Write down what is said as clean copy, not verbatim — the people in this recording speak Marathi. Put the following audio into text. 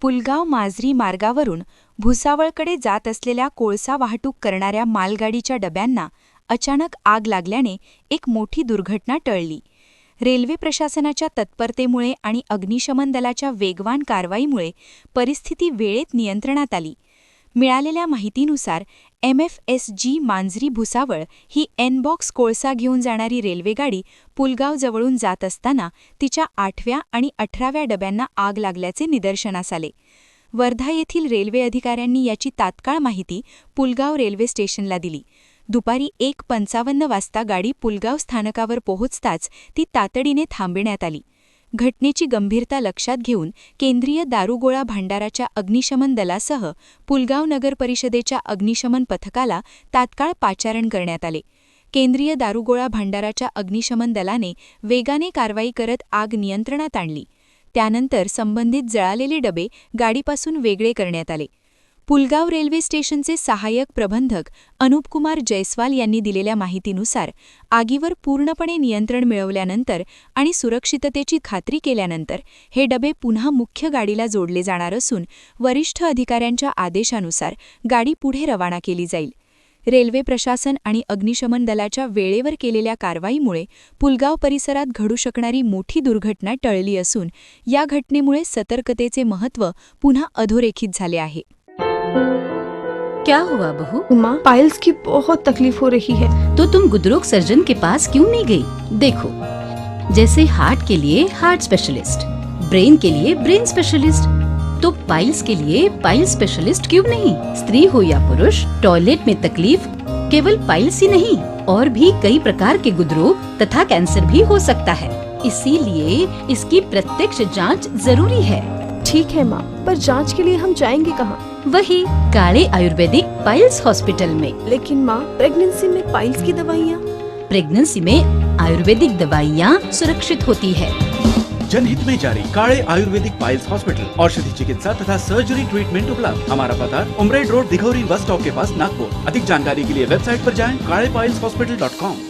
पुलगाव माजरी मार्गावरून भुसावळकडे जात असलेल्या कोळसा वाहतूक करणाऱ्या मालगाडीच्या डब्यांना अचानक आग लागल्याने एक मोठी दुर्घटना टळली. रेल्वे प्रशासनाच्या तत्परतेमुळे आणि अग्निशमन दलाच्या वेगवान कारवाईमुळे परिस्थिती वेळेत नियंत्रणात आली. मिळालेल्या माहितीनुसार MFSG मांजरी भुसावळ ही एन-बॉक्स कोळसा घेऊन जाणारी रेल्वेगाडी पुलगावजवळून जात असताना तिच्या 8व्या आणि 18व्या डब्यांना आग लागल्याचे निदर्शनास आले. वर्धा येथील रेल्वे अधिकाऱ्यांनी याची तात्काळ माहिती पुलगाव रेल्वे स्टेशनला दिली. दुपारी 1:55 वाजता गाडी पुलगाव स्थानकावर पोहोचताच ती तातडीने थांबविण्यात आली. घटनेची गंभीरता लक्षात घेऊन केंद्रीय दारुगोळा भांडाराच्या अग्निशमन दलासह पुलगाव नगर परिषदेच्या अग्निशमन पथकाला तात्काळ पाचारण करण्यात आले. केंद्रीय दारुगोळा भांडाराच्या अग्निशमन दलाने वेगाने कारवाई करत आग नियंत्रणात आणली. त्यानंतर संबंधित जळालेले डबे गाडीपासून वेगळे करण्यात आले. पुलगाव रेल्वे स्टेशनचे सहाय्यक प्रबंधक अनुपकुमार जयस्वाल यांनी दिलेल्या माहितीनुसार आगीवर पूर्णपणे नियंत्रण मिळवल्यानंतर आणि सुरक्षिततेची खात्री केल्यानंतर हे डबे पुन्हा मुख्य गाडीला जोडले जाणार असून वरिष्ठ अधिकाऱ्यांच्या आदेशानुसार गाडी पुढे रवाना केली जाईल. रेल्वे प्रशासन आणि अग्निशमन दलाच्या वेळेवर केलेल्या कारवाईमुळे पुलगाव परिसरात घडू शकणारी मोठी दुर्घटना टळली असून या घटनेमुळे सतर्कतेचे महत्त्व पुन्हा अधोरेखित झाले आहे. क्या हुआ बहू? माँ, पाइल्स की बहुत तकलीफ हो रही है। तो तुम गुदरोग सर्जन के पास क्यों नहीं गई? देखो, जैसे हार्ट के लिए हार्ट स्पेशलिस्ट, ब्रेन के लिए ब्रेन स्पेशलिस्ट, तो पाइल्स के लिए पाइल्स स्पेशलिस्ट क्यों नहीं? स्त्री हो या पुरुष, टॉयलेट में तकलीफ केवल पाइल्स ही नहीं और भी कई प्रकार के गुदरोग तथा कैंसर भी हो सकता है. इसीलिए इसकी प्रत्यक्ष जांच जरूरी है. ठीक है माँ, पर जांच के लिए हम जाएंगे कहाँ? वही काले आयुर्वेदिक पाइल्स हॉस्पिटल में. लेकिन माँ, प्रेगनेंसी में पाइल्स की दवाइयाँ? प्रेगनेंसी में आयुर्वेदिक दवाइयाँ सुरक्षित होती है. जनहित में जारी. काले आयुर्वेदिक पाइल्स हॉस्पिटल, औषधि चिकित्सा तथा सर्जरी ट्रीटमेंट उपलब्ध. हमारा पता उमरेड रोड, दिघौरी बस स्टॉप के पास, नागपुर. अधिक जानकारी के लिए वेबसाइट पर जाएं kalepileshospital.com.